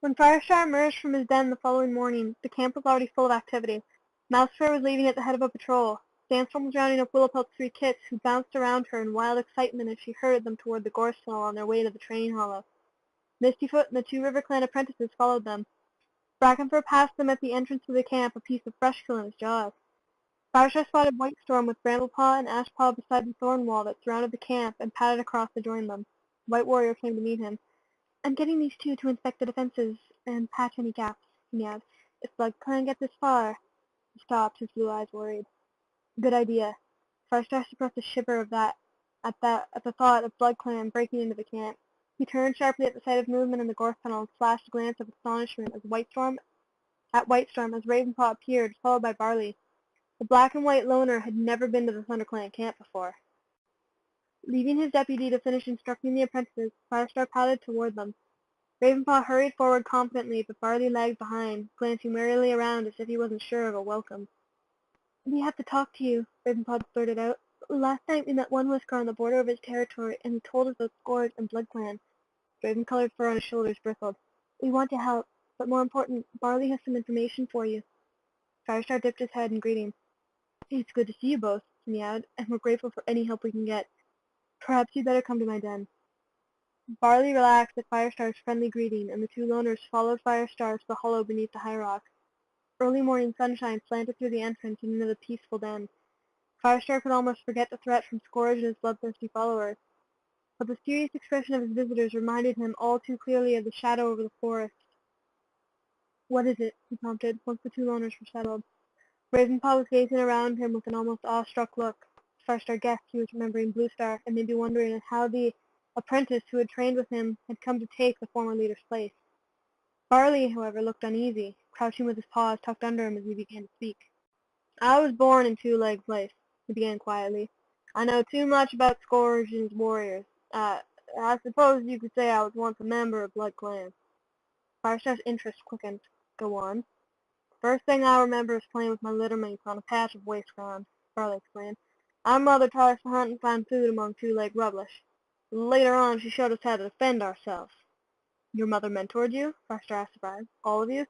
When Firestar emerged from his den the following morning, the camp was already full of activity. Mousefur was leading at the head of a patrol. Sandstorm was rounding up Willowpelt's three kits, who bounced around her in wild excitement as she herded them toward the gorse tunnel on their way to the training hollow. Mistyfoot and the two River Clan apprentices followed them. Brackenfur passed them at the entrance to the camp, a piece of brushkill in his jaws. Firestar spotted Whitestorm with Bramblepaw and Ashpaw beside the thorn wall that surrounded the camp and padded across to join them. White Warrior came to meet him. "I'm getting these two to inspect the defenses and patch any gaps," he meowed. "If Blood Clan get this far—" He stopped, his blue eyes worried. "Good idea." Firestar suppressed a shiver at the thought of Blood Clan breaking into the camp. He turned sharply at the sight of movement in the gorse tunnel and flashed a glance of astonishment at Whitestorm as Ravenpaw appeared, followed by Barley. The black and white loner had never been to the ThunderClan camp before. Leaving his deputy to finish instructing the apprentices, Firestar padded toward them. Ravenpaw hurried forward confidently, but Barley lagged behind, glancing warily around as if he wasn't sure of a welcome. "We have to talk to you," Ravenpaw blurted out. "Last night we met one Whisker on the border of his territory, and he told us about Scourge and Blood Clan." Raven-colored fur on his shoulders bristled. "We want to help, but more important, Barley has some information for you." Firestar dipped his head in greeting. "It's good to see you both," he meowed, "and we're grateful for any help we can get. Perhaps you'd better come to my den." Barley relaxed at Firestar's friendly greeting, and the two loners followed Firestar to the hollow beneath the high rock. Early morning sunshine slanted through the entrance and into the peaceful den. Firestar could almost forget the threat from Scourge and his bloodthirsty followers, but the serious expression of his visitors reminded him all too clearly of the shadow over the forest. "What is it?" he prompted, once the two loners were settled. Ravenpaw was gazing around him with an almost awestruck look. Firestar guessed he was remembering Bluestar, and maybe wondering how the apprentice who had trained with him had come to take the former leader's place. Barley, however, looked uneasy, crouching with his paws tucked under him as he began to speak. "I was born in Two-Leg Place," he began quietly. "I know too much about Scourge and his warriors. I suppose you could say I was once a member of Blood Clan." Firestar's interest quickened. "Go on." "First thing I remember is playing with my littermates on a patch of waste ground," Barley explained. "Our mother taught us to hunt and find food among two-leg rubbish. Later on she showed us how to defend ourselves." "Your mother mentored you?" Firestar asked, surprised. "All of you?"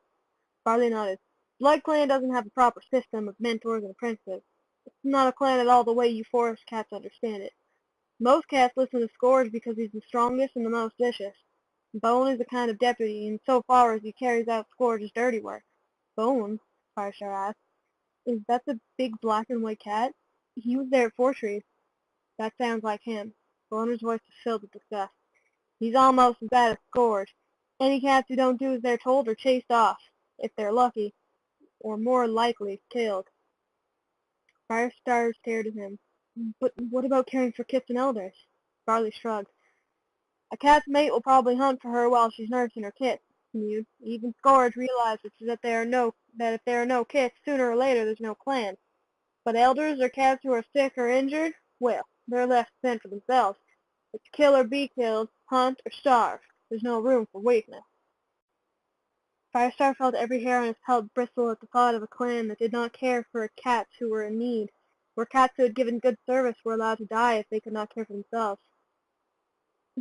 Barley nodded. "Blood Clan doesn't have a proper system of mentors and apprentices. It's not a clan at all the way you forest cats understand it. Most cats listen to Scourge because he's the strongest and the most vicious. Bone is a kind of deputy, and so far as he carries out Scourge's dirty work." "Bone?" Firestar asked. "Is that the big black and white cat? He was there at Four Trees." "That sounds like him." The owner's voice was filled with disgust. "He's almost as bad as Scourge. Any cats who don't do as they're told are chased off, if they're lucky, or more likely killed." Firestar stared at him. "But what about caring for kits and elders?" Barley shrugged. "A cat's mate will probably hunt for her while she's nursing her kits," he mused. "Even Scourge realizes that if there are no kits, sooner or later there's no clan. But elders or cats who are sick or injured, well, they're left to fend for themselves. It's kill or be killed, hunt or starve. There's no room for weakness." Firestar felt every hair on his pelt bristle at the thought of a clan that did not care for cats who were in need, where cats who had given good service were allowed to die if they could not care for themselves.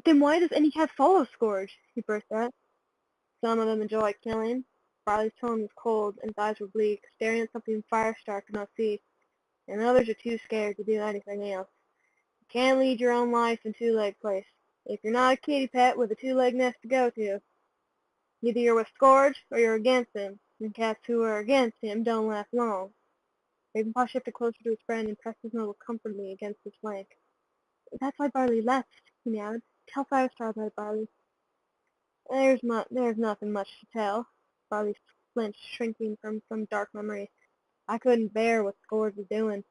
"Then why does any cat follow Scourge?" he burst out. "Some of them enjoy killing." Barley's tone was cold, and his eyes were bleak, staring at something Firestar could not see. "And others are too scared to do anything else. You can't lead your own life in Two-Leg Place. If you're not a kitty pet with a two-leg nest to go to, either you're with Scourge or you're against him, and cats who are against him don't last long." Ravenpaw shifted closer to his friend and pressed his nose comfortably against his flank. "That's why Barley left," he meowed. "Tell Firestar about it, Barley." There's nothing much to tell." Barley flinched, shrinking from some dark memory. "I couldn't bear what Scourge was doing.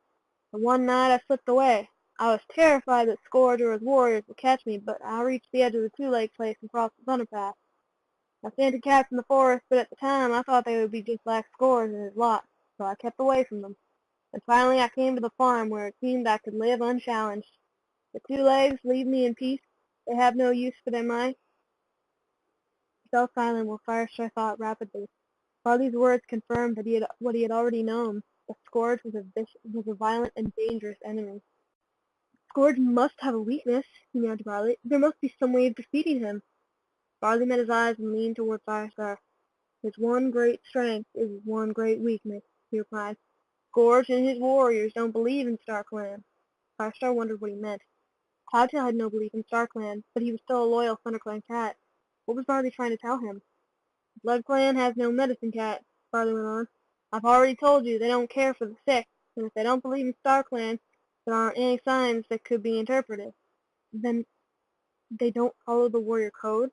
The one night I slipped away. I was terrified that Scourge or his warriors would catch me, but I reached the edge of the Two-Leg Place and crossed the Thunder Path. I scented cats in the forest, but at the time I thought they would be just like Scourge and his lot, so I kept away from them. And finally I came to the farm where it seemed I could live unchallenged. The Two-Legs leave me in peace. They have no use for their might." He fell silent while Firestar thought rapidly. Barley's words confirmed what he had already known. The Scourge was a violent and dangerous enemy. "Scourge must have a weakness," he meowed to Barley. "There must be some way of defeating him." Barley met his eyes and leaned toward Firestar. His one great strength is his one great weakness, he replied. Scourge and his warriors don't believe in StarClan. Firestar wondered what he meant. Cloudtail had no belief in StarClan, but he was still a loyal ThunderClan cat. What was Barley trying to tell him? BloodClan has no medicine cat, Barley went on. I've already told you they don't care for the sick, and if they don't believe in StarClan, there aren't any signs that could be interpreted. Then they don't follow the warrior code?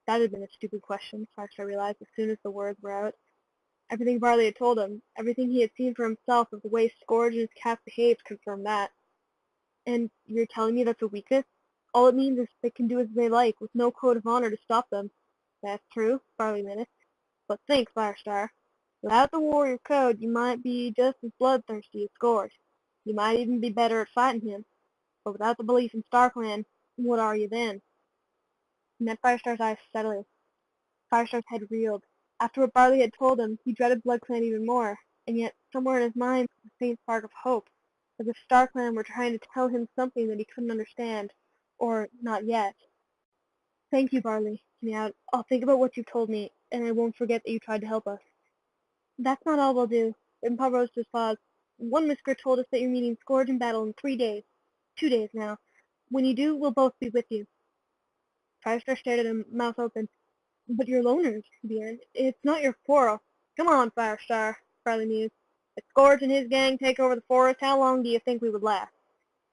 That had been a stupid question, Firestar realized as soon as the words were out. Everything Barley had told him, everything he had seen for himself of the way Scourge and his cats behaved confirmed that. And you're telling me that's a weakness? All it means is they can do as they like, with no code of honor to stop them. That's true, Barley menaced. But think, Firestar. Without the warrior code, you might be just as bloodthirsty as Scourge. You might even be better at fighting him. But without the belief in StarClan, what are you then? He met Firestar's eyes steadily. Firestar's head reeled. After what Barley had told him, he dreaded BloodClan even more, and yet somewhere in his mind was a faint spark of hope, as if StarClan were trying to tell him something that he couldn't understand, or not yet. Thank you, Barley, he meowed. I'll think about what you've told me, and I won't forget that you tried to help us. That's not all we'll do. Rimpa rose to his paws. One whisker told us that you're meeting Scourge in battle in 3 days. 2 days now. When you do, we'll both be with you. Firestar stared at him, mouth open. But you're loners, he began. It's not your quarrel. Come on, Firestar, Barley mused. If Scourge and his gang take over the forest, how long do you think we would last?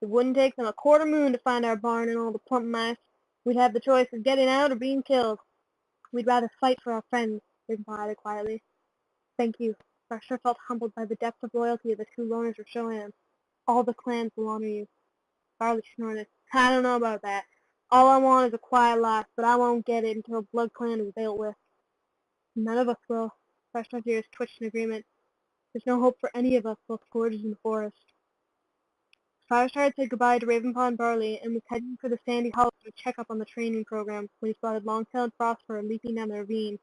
It wouldn't take them a quarter moon to find our barn and all the plump mice. We'd have the choice of getting out or being killed. We'd rather fight for our friends, Rimpa added quietly. Thank you. Firestar felt humbled by the depth of loyalty the two loners were showing him. All the clans will honor you. Barley snorted. I don't know about that. All I want is a quiet life, but I won't get it until BloodClan is dealt with. None of us will. Firestar's ears twitched in agreement. There's no hope for any of us while Scourge is in the forest. Firestar had said goodbye to Ravenpaw and Barley and was heading for the Sandy Hollow to check up on the training program when he spotted Longtail and Frostfur leaping down the ravine.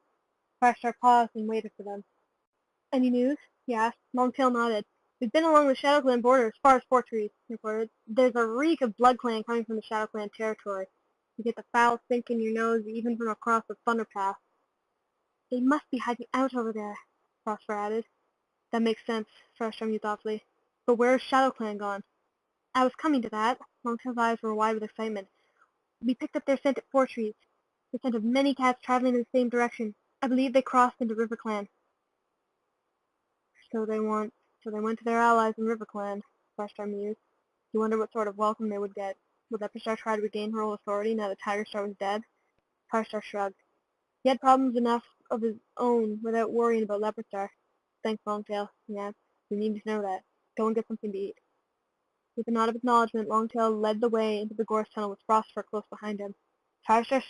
Firestar paused and waited for them. Any news? He asked. Longtail nodded. We've been along the ShadowClan border as far as Fort Trees, he reported. There's a reek of BloodClan coming from the ShadowClan territory. You get the foul stink in your nose even from across the Thunder Path. They must be hiding out over there, Frostfur added. That makes sense, Firestar mused thoughtfully. But where's ShadowClan gone? I was coming to that. Longtail's eyes were wide with excitement. We picked up their scent at Fort Trees. The scent of many cats traveling in the same direction. I believe they crossed into RiverClan. So they went to their allies in RiverClan, Firestar mused. You wonder what sort of welcome they would get. Would Leopardstar try to regain her old authority now that Tigerstar was dead? Firestar shrugged. He had problems enough of his own without worrying about Leopardstar. Thanks, Longtail, he asked. You need to know that. Go and get something to eat. With a nod of acknowledgement, Longtail led the way into the gorse tunnel with Frostfur close behind him. Tigerstar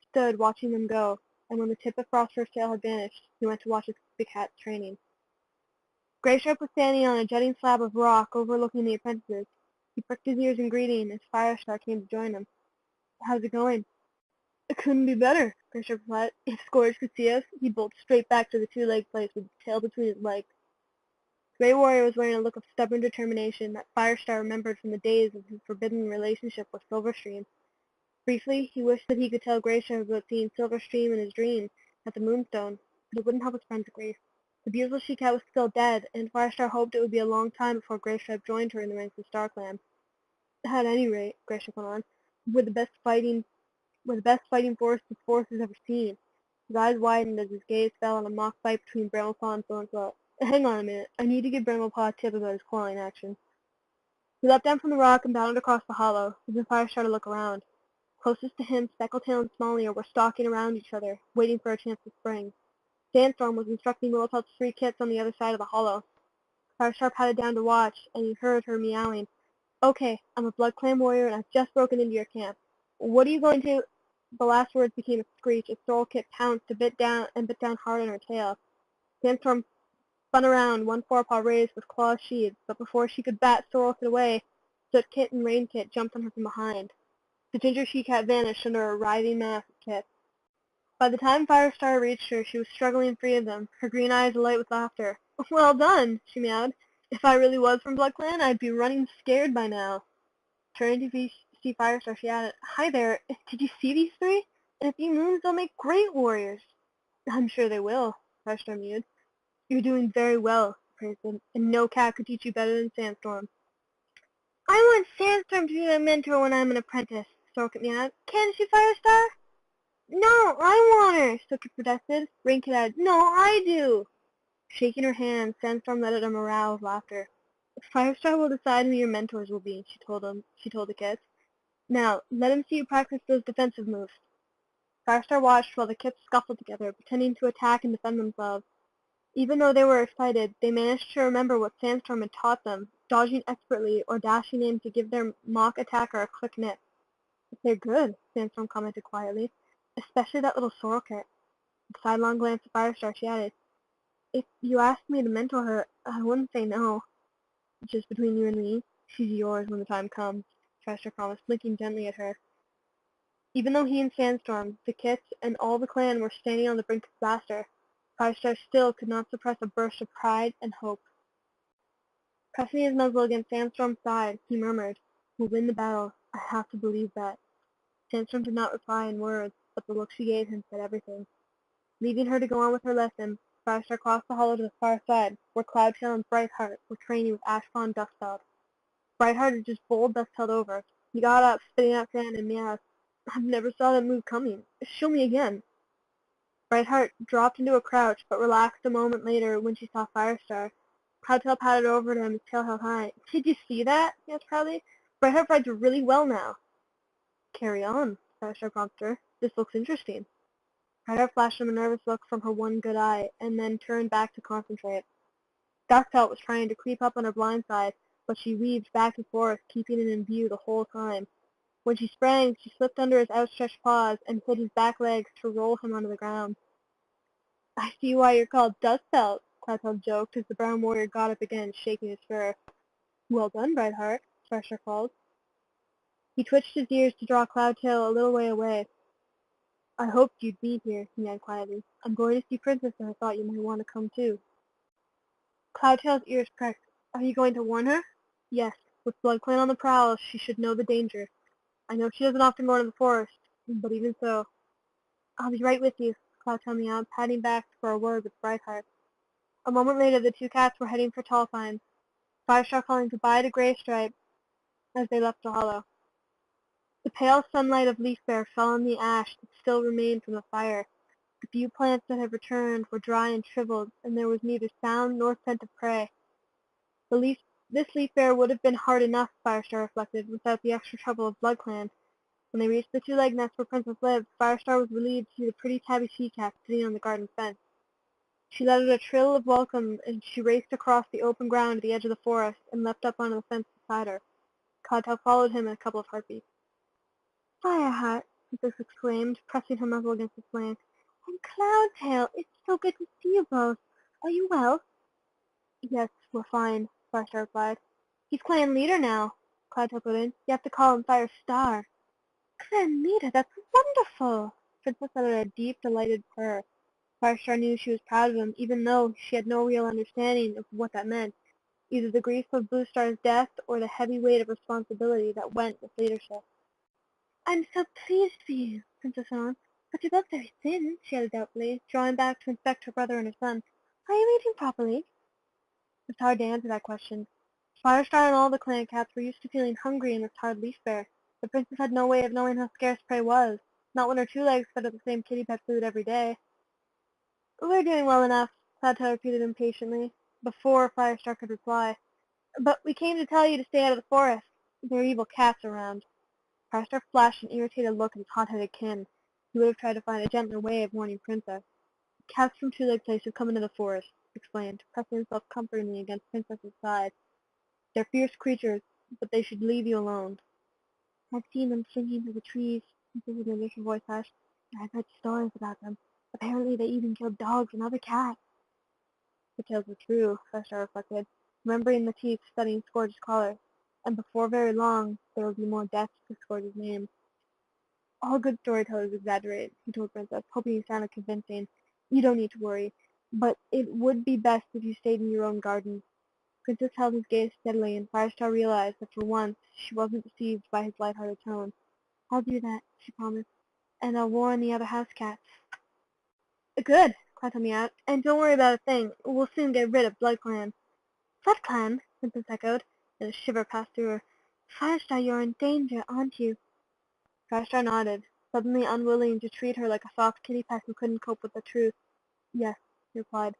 stood watching them go, and when the tip of Frostfur's tail had vanished, he went to watch the cat's training. Graysharp was standing on a jutting slab of rock overlooking the apprentices. He pricked his ears in greeting as Firestar came to join him. How's it going? It couldn't be better, Graysharp replied. If Scourge could see us, he'd bolt straight back to the two-legged place with his tail between his legs. The Grey Warrior was wearing a look of stubborn determination that Firestar remembered from the days of his forbidden relationship with Silverstream. Briefly, he wished that he could tell Graysharp about seeing Silverstream in his dream at the Moonstone, but it wouldn't help his friend's grief. The beautiful she-cat was still dead, and Firestar hoped it would be a long time before Graystripe joined her in the ranks of StarClan. At any rate, Graystripe went on, we're the best fighting force the force has ever seen. His eyes widened as his gaze fell on a mock fight between Bramblepaw and Thornclaw. Hang on a minute. I need to give Bramblepaw a tip about his clawing action. He leapt down from the rock and bounded across the hollow, leaving Firestar to look around. Closest to him, Speckletail and Small-Ear were stalking around each other, waiting for a chance to spring. Sandstorm was instructing Willowpelt's 3 kits on the other side of the hollow. Firestar patted down to watch, and he heard her meowing. Okay, I'm a BloodClan warrior, and I've just broken into your camp. What are you going to... The last words became a screech as Sorrel Kit pounced to bit down hard on her tail. Sandstorm spun around, one forepaw raised with claws sheathed, but before she could bat Sorrel Kit away, Soot Kit and Rain Kit jumped on her from behind. The ginger she-cat vanished under a writhing mass of kits. By the time Firestar reached her, she was struggling free of them, her green eyes alight with laughter. Well done, she meowed. If I really was from BloodClan, I'd be running scared by now. Turning to see Firestar, she added, Hi there, did you see these 3? In a few moons they'll make great warriors. I'm sure they will, Firestar mewed. You're doing very well, praised him, and no cat could teach you better than Sandstorm. I want Sandstorm to be my mentor when I'm an apprentice, Stork meowed. Can't she, Firestar? No, I want her, Stork protested. Rain added, no, I do. Shaking her hand, Sandstorm let out a morale of laughter. Firestar will decide who your mentors will be, she told the kids. Now, let him see you practice those defensive moves. Firestar watched while the kids scuffled together, pretending to attack and defend themselves. Even though they were excited, they managed to remember what Sandstorm had taught them, dodging expertly or dashing in to give their mock attacker a quick nip. They're good, Sandstorm commented quietly, especially that little sorrel kit. With a sidelong glance at Firestar, she added, if you asked me to mentor her, I wouldn't say no. Just between you and me, she's yours when the time comes, Firestar promised, blinking gently at her. Even though he and Sandstorm, the kits, and all the clan were standing on the brink of disaster, Firestar still could not suppress a burst of pride and hope. Pressing his muzzle against Sandstorm's side, he murmured, we'll win the battle. I have to believe that. Sandstorm did not reply in words, but the look she gave him said everything. Leaving her to go on with her lesson, Firestar crossed the hollow to the far side, where Cloudtail and Brightheart were training with Ashfawn Duskfeld. Brightheart had just bowled Duskfeld over. He got up, spitting out sand, and meowed. I never saw that move coming. Show me again. Brightheart dropped into a crouch, but relaxed a moment later when she saw Firestar. Cloudtail patted over to him, his tail held high. Did you see that? He asked proudly. Brightheart rides really well now. Carry on, Firestar prompted her. This looks interesting. Brightheart flashed him a nervous look from her one good eye, and then turned back to concentrate. Duskfelt was trying to creep up on her blind side, but she weaved back and forth, keeping it in view the whole time. When she sprang, she slipped under his outstretched paws and hit his back legs to roll him onto the ground. I see why you're called Duskfelt, Cloudtail joked as the brown warrior got up again, shaking his fur. Well done, Brightheart, Firestar called. He twitched his ears to draw Cloudtail a little way away. I hoped you'd be here, he said quietly. I'm going to see Princess and I thought you might want to come too. Cloudtail's ears pricked. Are you going to warn her? Yes. With BloodClan on the prowl, she should know the danger. I know she doesn't often go into the forest, but even so. I'll be right with you, Cloudtail meowed, patting back for a word with Brightheart. A moment later, the two cats were heading for Tallfine, Firestar calling goodbye to Graystripe as they left the hollow. The pale sunlight of Leafbear fell on the ash that still remained from the fire. The few plants that had returned were dry and shriveled, and there was neither sound nor scent of prey. This Leafbear would have been hard enough, Firestar reflected, without the extra trouble of BloodClan. When they reached the two-legged nest where Princess lived, Firestar was relieved to see the pretty tabby she-cat sitting on the garden fence. She let out a trill of welcome, and she raced across the open ground to the edge of the forest and leapt up onto the fence beside her. Cloudtail followed him in a couple of heartbeats. Fireheart, Princess exclaimed, pressing her muzzle against the flank. And Cloudtail, it's so good to see you both. Are you well? Yes, we're fine, Firestar replied. He's clan leader now, Cloudtail put in. You have to call him Firestar. Clan leader, that's wonderful! Princess let out a deep, delighted purr. Firestar knew she was proud of him, even though she had no real understanding of what that meant, either the grief of Bluestar's death or the heavy weight of responsibility that went with leadership. I'm so pleased for you, Princess went on. But you're both very thin, she added doubtfully, drawing back to inspect her brother and her son. Are you eating properly? It's hard to answer that question. Firestar and all the clan cats were used to feeling hungry in this hard Leafbear. The princess had no way of knowing how scarce prey was, not when her two legs fed at the same kitty pet food every day. We're doing well enough, Cloudtail repeated impatiently, before Firestar could reply. But we came to tell you to stay out of the forest. There are evil cats around. Firestar flashed an irritated look at his hot-headed kin. He would have tried to find a gentler way of warning Princess. Cats from Two-Leg Place have come into the forest, he explained, pressing himself comfortingly against Princess's side. They're fierce creatures, but they should leave you alone. I've seen them singing through the trees, Princess's initial voice hushed, and I've heard stories about them. Apparently they even killed dogs and other cats. The tales were true, Firestar reflected, remembering the teeth studying Scourge's collar, and before very long there would be more deaths to Scourge's name. All good storytellers exaggerate, he told Princess, hoping he sounded convincing. You don't need to worry, but it would be best if you stayed in your own garden. Princess held his gaze steadily, and Firestar realized that for once she wasn't deceived by his light-hearted tone. I'll do that, she promised. and I'll warn the other house cats. Good, cried Tommy out. And don't worry about a thing. We'll soon get rid of BloodClan. BloodClan? Princess echoed, and a shiver passed through her. Firestar, you're in danger, aren't you? Firestar nodded, suddenly unwilling to treat her like a soft kitty pet who couldn't cope with the truth. Yes, he replied.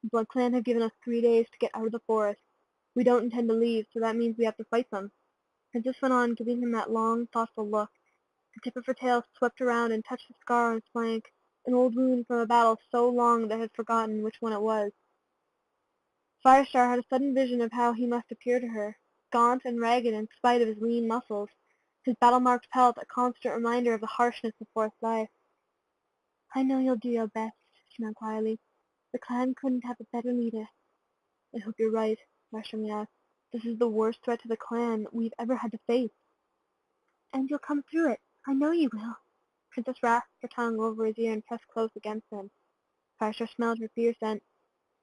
The BloodClan have given us 3 days to get out of the forest. We don't intend to leave, so that means we have to fight them. Princess went on, giving him that long, thoughtful look. The tip of her tail swept around and touched the scar on his flank, an old wound from a battle so long that it had forgotten which one it was. Firestar had a sudden vision of how he must appear to her, gaunt and ragged in spite of his lean muscles, his battle-marked pelt a constant reminder of the harshness of forest life. I know you'll do your best, she said quietly. The clan couldn't have a better leader. I hope you're right, Firestar asked. This is the worst threat to the clan we've ever had to face. And you'll come through it. I know you will. Princess rasped her tongue over his ear and pressed close against him. Firestar smelled her fear scent,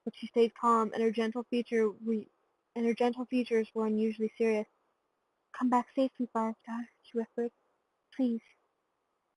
but she stayed calm, and her gentle features were unusually serious. Come back safely, Firestar, she whispered. Please.